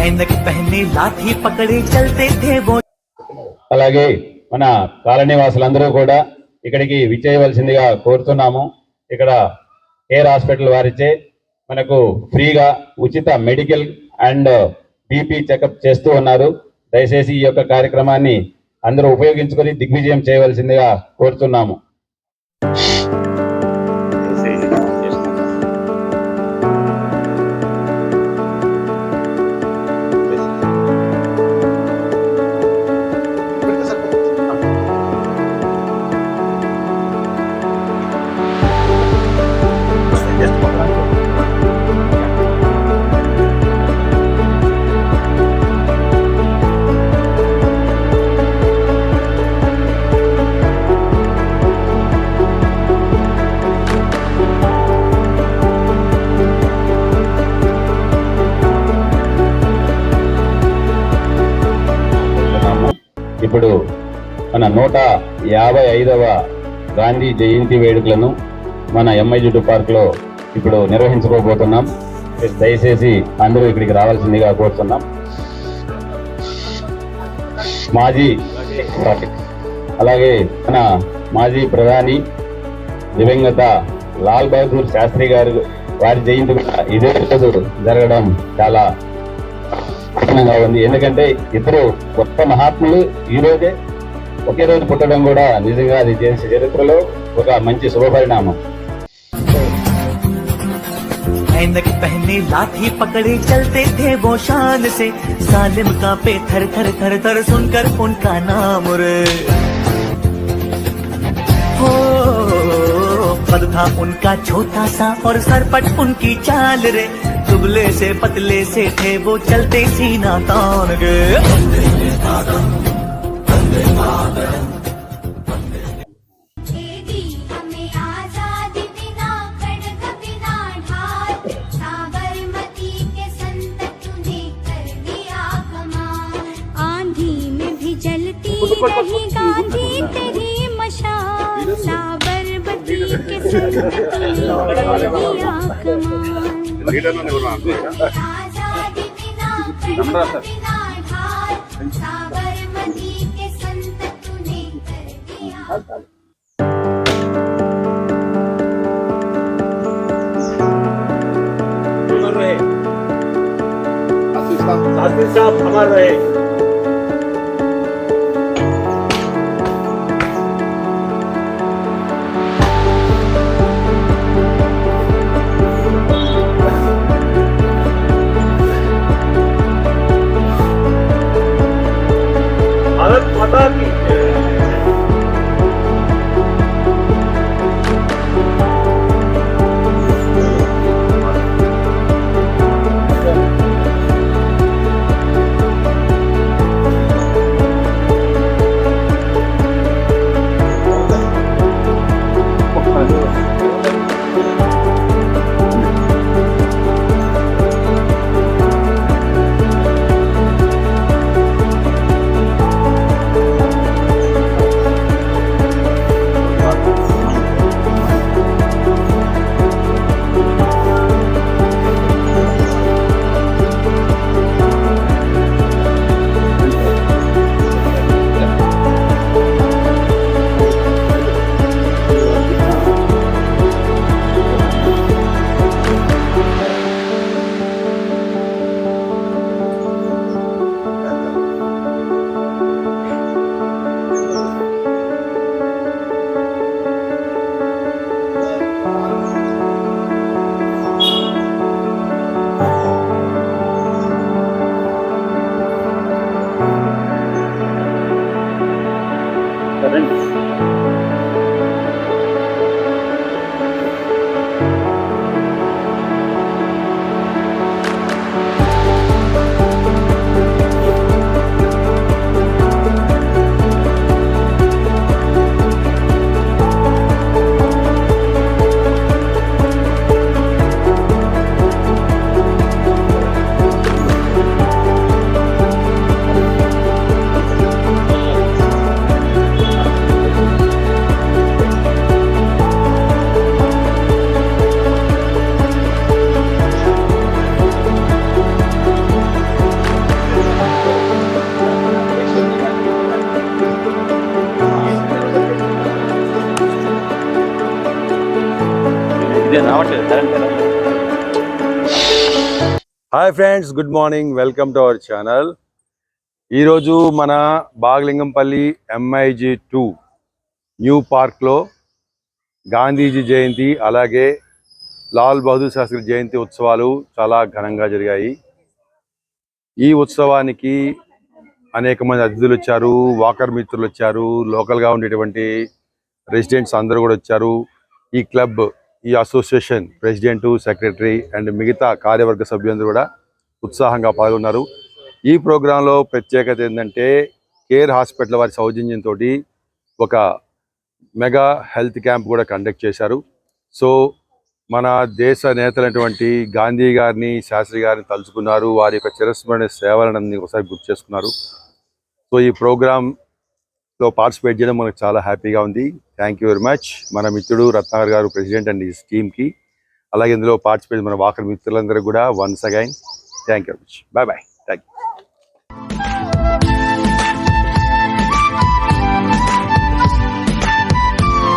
ऐनक पहने लाठी पकड़े चलते थे वो। అలాగే మన కాలనీ వాసులందరూ కూడా ఇక్కడికి విచ్చేయవలసిందిగా కోరుతున్నాము. ఇక్కడ కేర్ హాస్పిటల్ వారిచే మనకు ఫ్రీగా ఉచిత మెడికల్ అండ్ బీపీ చెకప్ చేస్తూ ఉన్నారు. దయచేసి ఈ యొక్క కార్యక్రమాన్ని అందరూ ఉపయోగించుకొని దిగ్విజయం చేయవలసిందిగా కోరుతున్నాము. ఇప్పుడు మన 155వ గాంధీ జయంతి వేడుకలను మన ఎంఐ పార్క్ లో ఇప్పుడు నిర్వహించుకోబోతున్నాం. దయచేసి అందరూ ఇక్కడికి రావాల్సిందిగా కోరుతున్నాం. మాజీ అలాగే మన మాజీ ప్రధాని దివంగత లాల్ బహదూర్ శాస్త్రి గారు వారి జయంతి ఇదే రోజు జరగడం చాలా ఆనందంగా ఉంది. ఎందుకంటే ఇద్దరు గొప్ప మహాత్ములు ఈ రోజే ఒకే రోజు పుట్టడం కూడా నిజంగా అది దేశ చరిత్రలో ఒక మంచి శుభపరిణామం. ऐनक पहने लाठी पकड़े चलते थे वो शान से, सालिम कांपे थर थर थर थर सुनकर उनका नाम रे। हो कद था उनका छोटा सा और सरपट उनकी चाल रे, दुबले से पतले से थे वो चलते सीना तान गे। रही गांधी तेरी मशाल, साबरमती के संग तूने कर दिया कमाल। आजादी बिना बिना ढाल, साबरमती के संग तूने कर दिया। शास्त्री साहब अमर रहे। भारत माता की hi friends, good morning, welcome to our channel. ఈరోజు మన బాగలింగంపల్లి MIG2 న్యూ పార్క్లో గాంధీజీ జయంతి అలాగే లాల్ బహదూర్ శాస్త్రి జయంతి ఉత్సవాలు చాలా ఘనంగా జరిగాయి. ఈ ఉత్సవానికి అనేక మంది అతిథులు వచ్చారు, వాకర్ మిత్రులు వచ్చారు, లోకల్గా ఉండేటువంటి రెసిడెంట్స్ అందరూ కూడా వచ్చారు. ఈ క్లబ్, ఈ అసోసియేషన్ ప్రెసిడెంట్, సెక్రటరీ అండ్ మిగతా కార్యవర్గ సభ్యులందరూ కూడా ఉత్సాహంగా పాల్గొన్నారు. ఈ ప్రోగ్రాంలో ప్రత్యేకత ఏంటంటే కేర్ హాస్పిటల్ వారి సౌజన్యంతో ఒక మెగా హెల్త్ క్యాంప్ కూడా కండక్ట్ చేశారు. సో మన దేశ నేతలైనటువంటి గాంధీ గారిని, శాస్త్రి గారిని తలుచుకున్నారు. వారి యొక్క చిరస్మరణ సేవలను ఒకసారి గుర్తు చేసుకున్నారు. సో ఈ ప్రోగ్రాంలో పార్టిసిపేట్ చేయడం మనకు చాలా హ్యాపీగా ఉంది. థ్యాంక్ యూ వెరీ మచ్ మన మిత్రుడు రత్నాకర్ గారు, ప్రెసిడెంట్ అండ్ హిస్ టీమ్కి, అలాగే ఇందులో పార్టిసిపేట్ మన వాకర్ మిత్రులందరూ కూడా once again thank you very much. Bye bye.